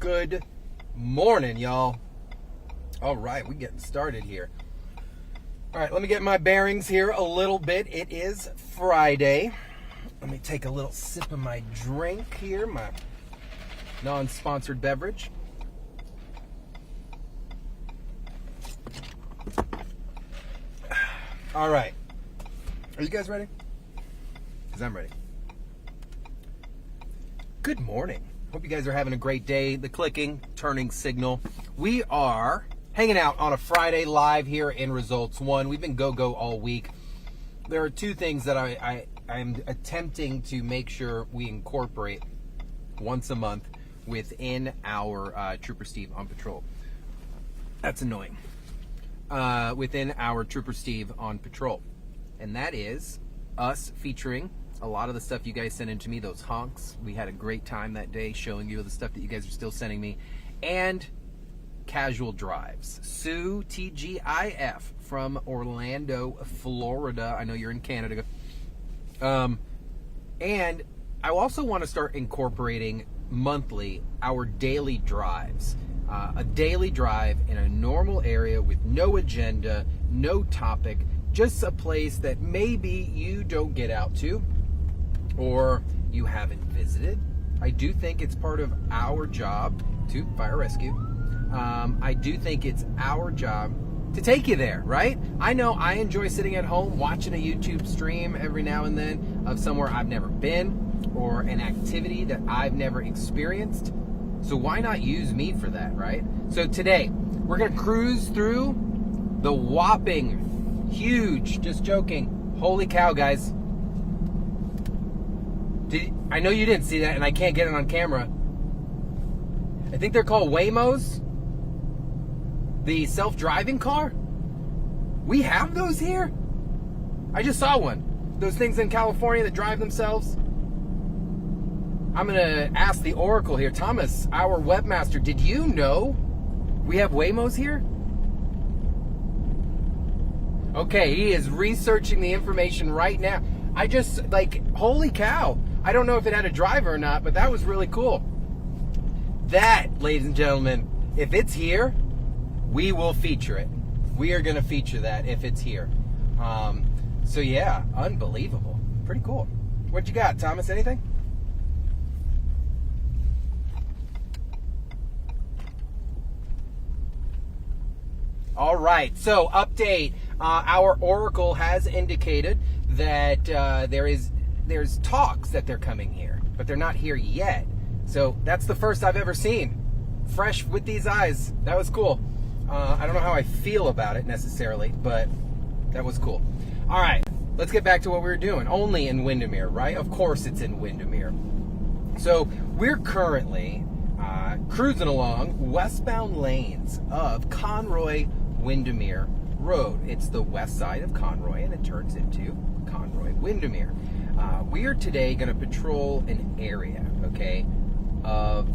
Good morning, y'all. All right, we're getting started here. All right, let me get my bearings here a little bit. It is Friday. Let me take a little sip of my drink here, my non-sponsored beverage. All right. Are you guys ready? Because I'm ready. Good morning. Hope you guys are having a great day. The clicking, turning signal. We are hanging out on a Friday live here in Results One. We've been go all week. There are two things that I'm attempting to make sure we incorporate once a month within our Trooper Steve on patrol. That's annoying. Within our Trooper Steve on patrol. And that is us featuring a lot of the stuff you guys sent in to me, those honks. We had a great time that day showing you the stuff that you guys are still sending me. And casual drives. Sue TGIF from Orlando, Florida. I know you're in Canada. And I also want to start incorporating monthly our daily drives. A daily drive in a normal area with no agenda, no topic, just a place that maybe you don't get out to or you haven't visited. I do think it's part of our job to fire rescue. I do think it's our job to take you there, right? I know I enjoy sitting at home watching a YouTube stream every now and then of somewhere I've never been or an activity that I've never experienced. So why not use me for that, right? So today, we're going to cruise through the whopping, huge, just joking, holy cow, guys. I know you didn't see that, and I can't get it on camera. I think they're called Waymos. The self-driving car. We have those here. I just saw one. Those things in California that drive themselves. I'm going to ask the Oracle here. Thomas, our webmaster, did you know we have Waymos here? Okay, he is researching the information right now. I just, holy cow. I don't know if it had a driver or not, but that was really cool. That, ladies and gentlemen, if it's here, we will feature it. We are going to feature that if it's here. So yeah, unbelievable. Pretty cool. What you got, Thomas? Anything? All right, so update. Our Oracle has indicated that there's talks that they're coming here, but they're not here yet. So that's the first I've ever seen. Fresh with these eyes. That was cool. I don't know how I feel about it necessarily, but that was cool. All right, let's get back to what we were doing. Only in Windermere, right? Of course it's in Windermere. So we're currently cruising along westbound lanes of Conroy Windermere Road. It's the west side of Conroy, and it turns into Conroy Windermere. We are today going to patrol an area, okay, of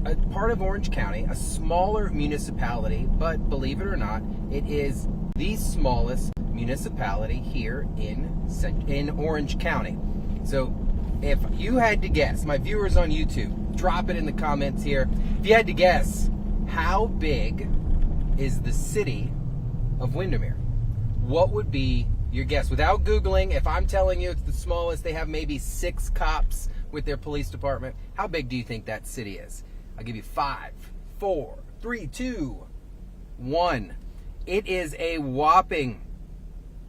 a part of Orange County, a smaller municipality, but believe it or not, it is the smallest municipality here in Orange County. So if you had to guess, my viewers on YouTube, drop it in the comments here. If you had to guess, how big is the city of Windermere? What would be your guess? Without Googling, if I'm telling you it's the smallest, they have maybe 6 cops with their police department. How big do you think that city is? I'll give you 5, 4, 3, 2, 1. It is a whopping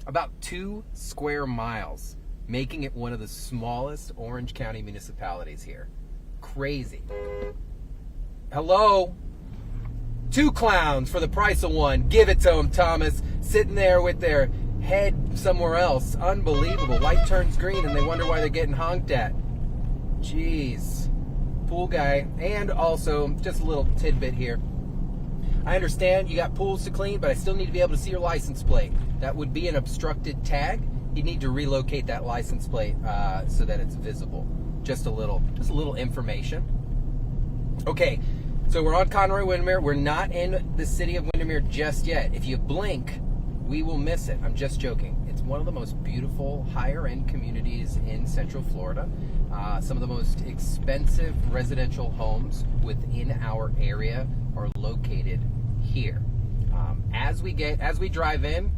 about 2 square miles, making it one of the smallest Orange County municipalities here. Crazy. Hello? 2 clowns for the price of 1. Give it to them, Thomas. Sitting there with their head somewhere else. Unbelievable. Light turns green and they wonder why they're getting honked at. Jeez. Pool guy. And also, just a little tidbit here. I understand you got pools to clean, but I still need to be able to see your license plate. That would be an obstructed tag. You need to relocate that license plate so that it's visible. Just a little information. Okay, so we're on Conroy Windermere. We're not in the city of Windermere just yet. If you blink, we will miss it. I'm just joking. It's one of the most beautiful, higher-end communities in Central Florida. Some of the most expensive residential homes within our area are located here. As we drive in,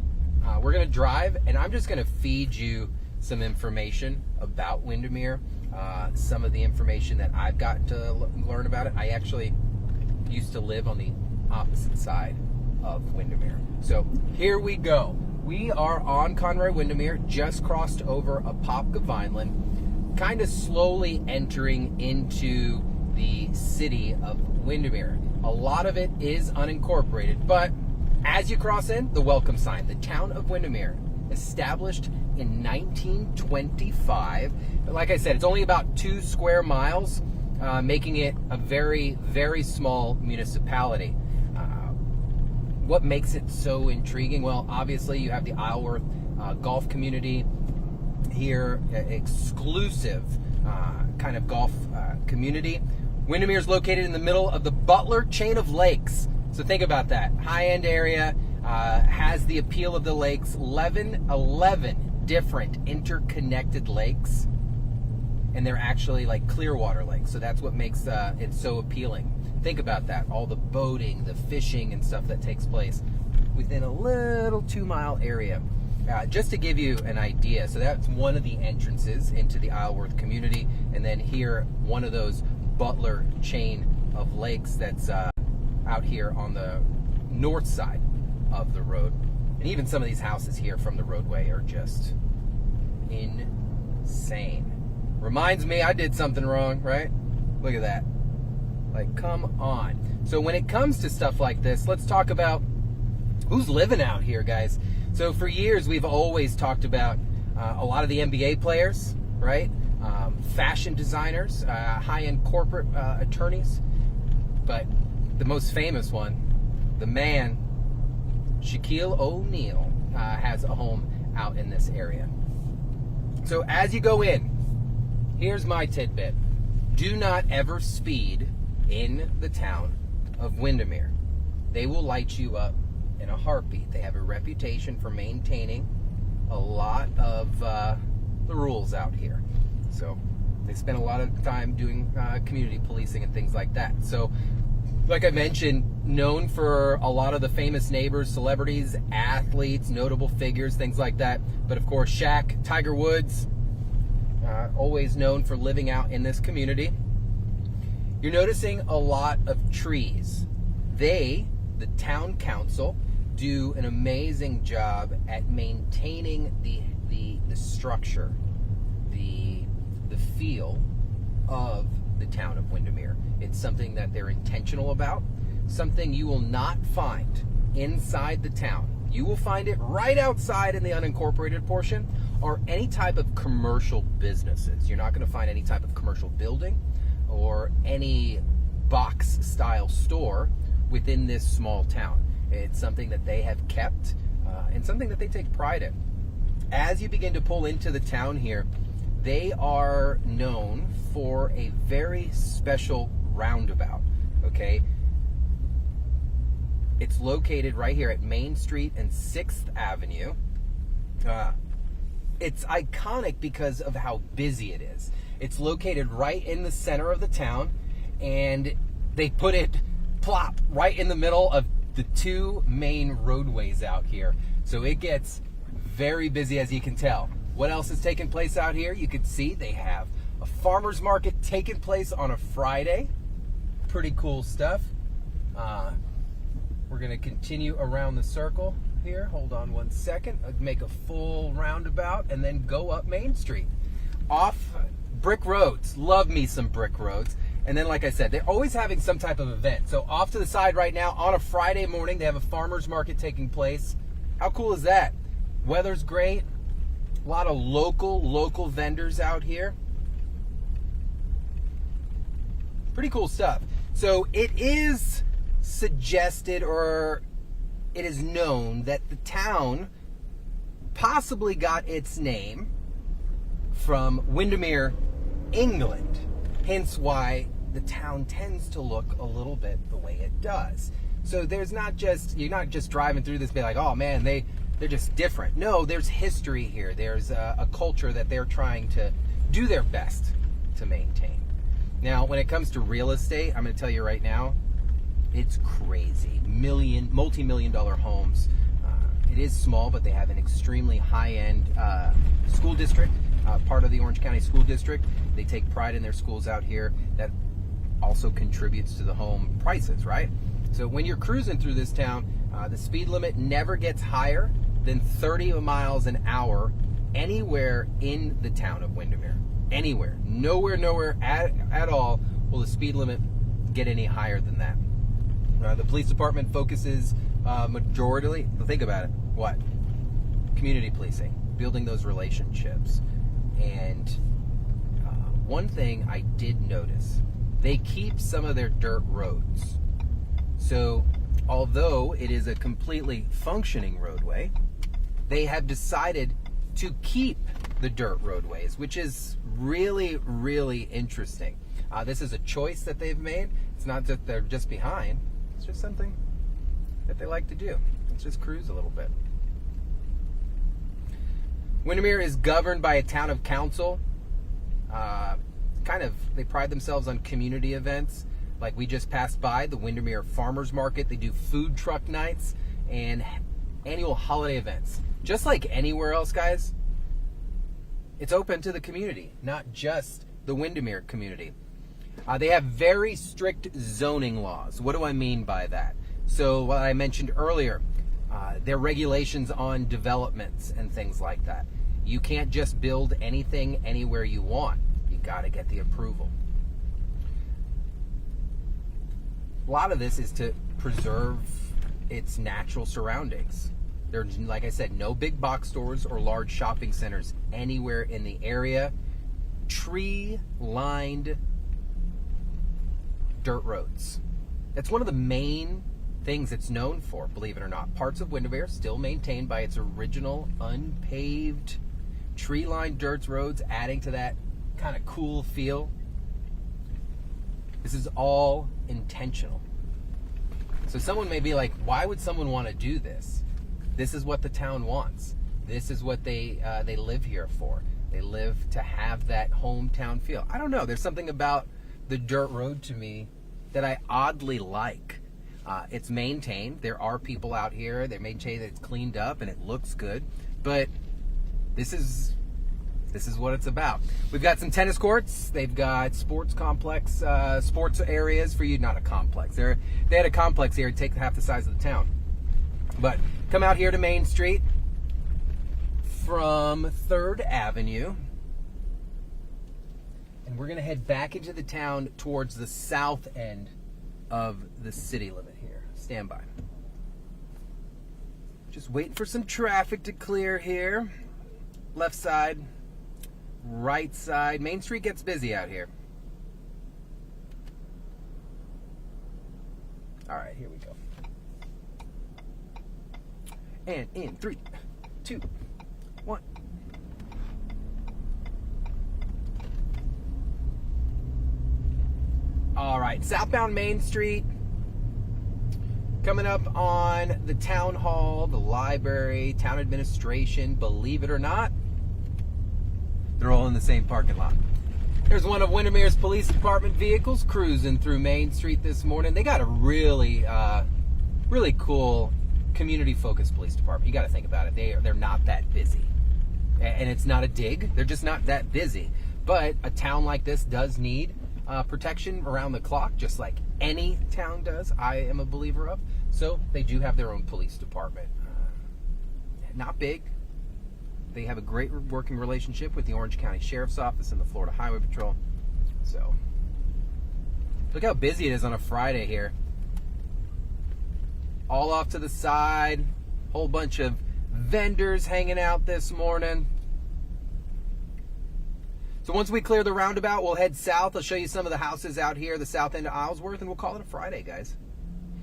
we're going to drive, and I'm just going to feed you some information about Windermere, some of the information that I've gotten to learn about it. I actually used to live on the opposite side of Windermere. So here we go. We are on Conroy Windermere, just crossed over Apopka Vineland, kind of slowly entering into the city of Windermere. A lot of it is unincorporated, but as you cross in, the welcome sign, the town of Windermere, established in 1925. But like I said, it's only about 2 square miles, making it a very, very small municipality. What makes it so intriguing? Well, obviously you have the Isleworth golf community here, exclusive kind of golf community. Windermere is located in the middle of the Butler chain of lakes. So think about that. High-end area, has the appeal of the lakes, 11 different interconnected lakes, and they're actually like Clearwater lakes. So that's what makes it so appealing. Think about that, all the boating, the fishing and stuff that takes place within a little 2-mile area. Just to give you an idea, so that's one of the entrances into the Isleworth community, and then here, one of those Butler chain of lakes that's out here on the north side of the road. And even some of these houses here from the roadway are just insane. Reminds me I did something wrong, right? Look at that. Like, come on. So when it comes to stuff like this, let's talk about who's living out here, guys. So for years, we've always talked about a lot of the NBA players, right? Fashion designers, high-end corporate attorneys. But the most famous one, the man, Shaquille O'Neal, has a home out in this area. So as you go in, here's my tidbit. Do not ever speed in the town of Windermere. They will light you up in a heartbeat. They have a reputation for maintaining a lot of the rules out here. So they spend a lot of time doing community policing and things like that. So like I mentioned, known for a lot of the famous neighbors, celebrities, athletes, notable figures, things like that. But of course, Shaq, Tiger Woods, always known for living out in this community. You're noticing a lot of trees. They, the town council, do an amazing job at maintaining the structure, the feel of the town of Windermere. It's something that they're intentional about, something you will not find inside the town. You will find it right outside in the unincorporated portion, or any type of commercial businesses. You're not going to find any type of commercial building or any box style store within this small town. It's something that they have kept and something that they take pride in. As you begin to pull into the town here, they are known for a very special roundabout, okay? It's located right here at Main Street and 6th Avenue. It's iconic because of how busy it is. It's located right in the center of the town, and they put it plop right in the middle of the 2 main roadways out here. So it gets very busy, as you can tell. What else is taking place out here? You can see they have a farmer's market taking place on a Friday. Pretty cool stuff. We're going to continue around the circle here. Hold on one second. Make a full roundabout and then go up Main Street. Off brick roads. Love me some brick roads. And then, like I said, they're always having some type of event. So off to the side right now, on a Friday morning, they have a farmer's market taking place. How cool is that? Weather's great. A lot of local vendors out here. Pretty cool stuff. So it is suggested, or it is known, that the town possibly got its name from Windermere, England. Hence why the town tends to look a little bit the way it does. So there's not just, you're not just driving through this and be like, oh man, they they're just different. No, there's history here. There's a culture that they're trying to do their best to maintain. Now, when it comes to real estate, I'm going to tell you right now, it's crazy. Multi-million dollar homes. It is small, but they have an extremely high-end school district, part of the Orange County School District. They take pride in their schools out here. That also contributes to the home prices, right? So when you're cruising through this town, the speed limit never gets higher than 30 miles an hour anywhere in the town of Windermere. Anywhere. Nowhere at all will the speed limit get any higher than that. The police department focuses majority, think about it, what? Community policing, building those relationships. And one thing I did notice, they keep some of their dirt roads. So although it is a completely functioning roadway, they have decided to keep the dirt roadways, which is really, really interesting. This is a choice that they've made. It's not that they're just behind. It's just something that they like to do. Let's just cruise a little bit. Windermere is governed by a town of council. They pride themselves on community events. Like we just passed by the Windermere Farmers Market. They do food truck nights and annual holiday events. Just like anywhere else, guys, it's open to the community, not just the Windermere community. They have very strict zoning laws. What do I mean by that? So what I mentioned earlier, their regulations on developments and things like that. You can't just build anything anywhere you want. You got to get the approval. A lot of this is to preserve its natural surroundings. There's, like I said, no big box stores or large shopping centers anywhere in the area. Tree-lined dirt roads. That's one of the main things it's known for, believe it or not. Parts of Windermere still maintained by its original unpaved tree-lined dirt roads, adding to that kind of cool feel. This is all intentional. So someone may be like, why would someone want to do this? This is what the town wants. This is what they live here for. They live to have that hometown feel. I don't know. There's something about the dirt road to me that I oddly like. It's maintained. There are people out here. They maintain that it's cleaned up and it looks good. But this is what it's about. We've got some tennis courts. They've got sports complex, sports areas for you. Not a complex. They had a complex here to take half the size of the town. But come out here to Main Street from 3rd Avenue. And we're going to head back into the town towards the south end of the city limit here. Stand by. Just waiting for some traffic to clear here. Left side, right side. Main Street gets busy out here. All right, here we go. And in 3, 2, 1. All right, southbound Main Street. Coming up on the town hall, the library, town administration. Believe it or not, they're all in the same parking lot. There's one of Windermere's police department vehicles cruising through Main Street this morning. They got a really cool community-focused police department. You got to think about it. They're not that busy, and it's not a dig. They're just not that busy. But a town like this does need protection around the clock, just like any town does. I am a believer of. So they do have their own police department. Not big. They have a great working relationship with the Orange County Sheriff's Office and the Florida Highway Patrol. So look how busy it is on a Friday here. All off to the side. Whole bunch of vendors hanging out this morning. So once we clear the roundabout, we'll head south. I'll show you some of the houses out here, the south end of Islesworth, and we'll call it a Friday, guys.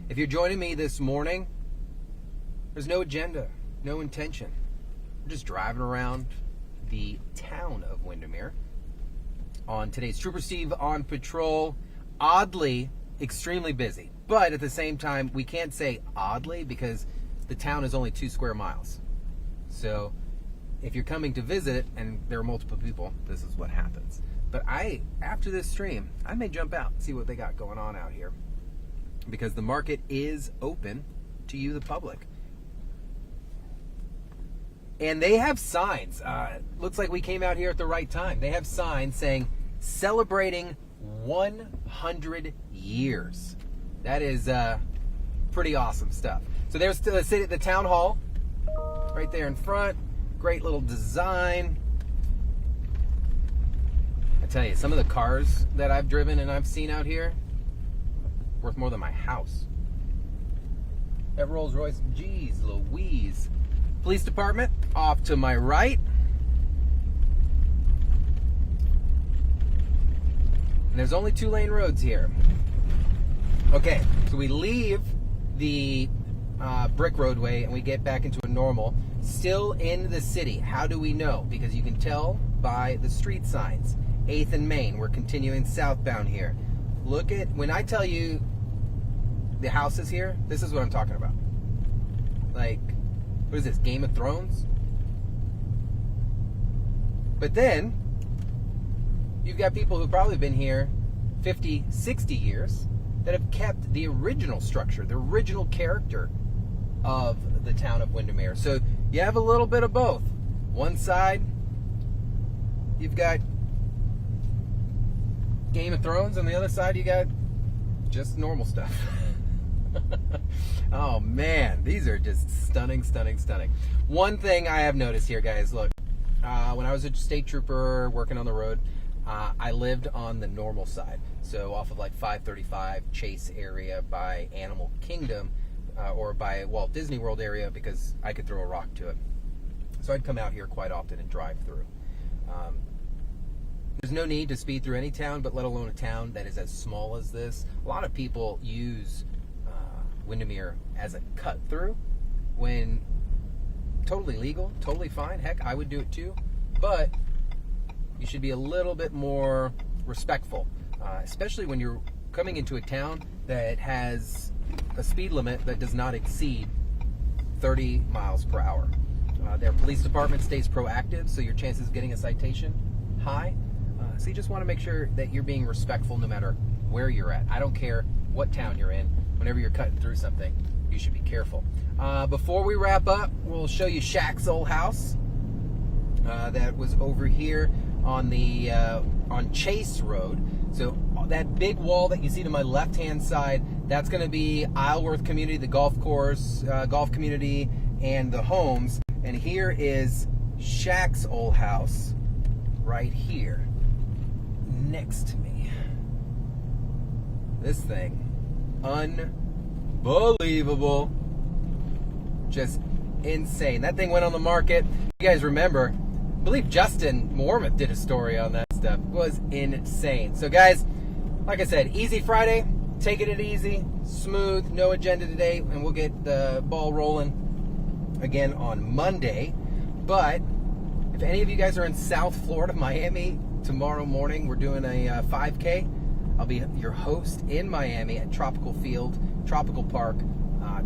If you're joining me this morning, there's no agenda, no intention. We're just driving around the town of Windermere on today's Trooper Steve on patrol. Oddly, extremely busy. But at the same time, we can't say oddly because the town is only 2 square miles. So if you're coming to visit and there are multiple people, this is what happens. But after this stream, I may jump out and see what they got going on out here, because the market is open to you, the public. And they have signs. Looks like we came out here at the right time. They have signs saying celebrating 100 years. That is pretty awesome stuff. So there's the town hall right there in front. Great little design. I tell you, some of the cars that I've driven and I've seen out here, worth more than my house. That Rolls Royce, geez Louise. Police department off to my right. And there's only 2-lane roads here. Okay, so we leave the brick roadway and we get back into a normal. Still in the city. How do we know? Because you can tell by the street signs. 8th and Main. We're continuing southbound here. Look at, when I tell you the houses here, this is what I'm talking about. Like, what is this, Game of Thrones? But then, you've got people who've probably been here 50, 60 years that have kept the original structure, the original character of the town of Windermere. So you have a little bit of both. One side, you've got Game of Thrones, and the other side you got just normal stuff. Oh man, these are just stunning, stunning, stunning. One thing I have noticed here, guys, look, when I was a state trooper working on the road, I lived on the normal side, so off of like 535 Chase area by Animal Kingdom, or by Walt Disney World area, because I could throw a rock to it. So I'd come out here quite often and drive through. There's no need to speed through any town, but let alone a town that is as small as this. A lot of people use Windermere as a cut through, when totally legal, totally fine. Heck, I would do it too. But you should be a little bit more respectful, especially when you're coming into a town that has a speed limit that does not exceed 30 miles per hour. Their police department stays proactive, so your chances of getting a citation high. So you just want to make sure that you're being respectful no matter where you're at. I don't care what town you're in. Whenever you're cutting through something, you should be careful. Before we wrap up, we'll show you Shaq's old house. That was over here on the on Chase Road. So that big wall that you see to my left-hand side, that's going to be Isleworth Community, the golf course, golf community, and the homes. And here is Shaq's old house right here next to me. This thing, unbelievable, just insane. That thing went on the market. You guys remember, I believe Justin Mormont did a story on that stuff. It was insane. So guys, like I said, easy Friday, taking it easy, smooth, no agenda today, and we'll get the ball rolling again on Monday. But if any of you guys are in South Florida, Miami, tomorrow morning we're doing a 5K. I'll be your host in Miami at Tropical Park,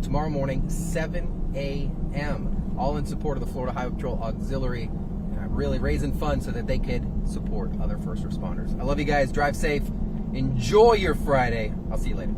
tomorrow morning, 7 a.m. All in support of the Florida Highway Patrol Auxiliary, really raising funds so that they could support other first responders. I love you guys. Drive safe. Enjoy your Friday. I'll see you later.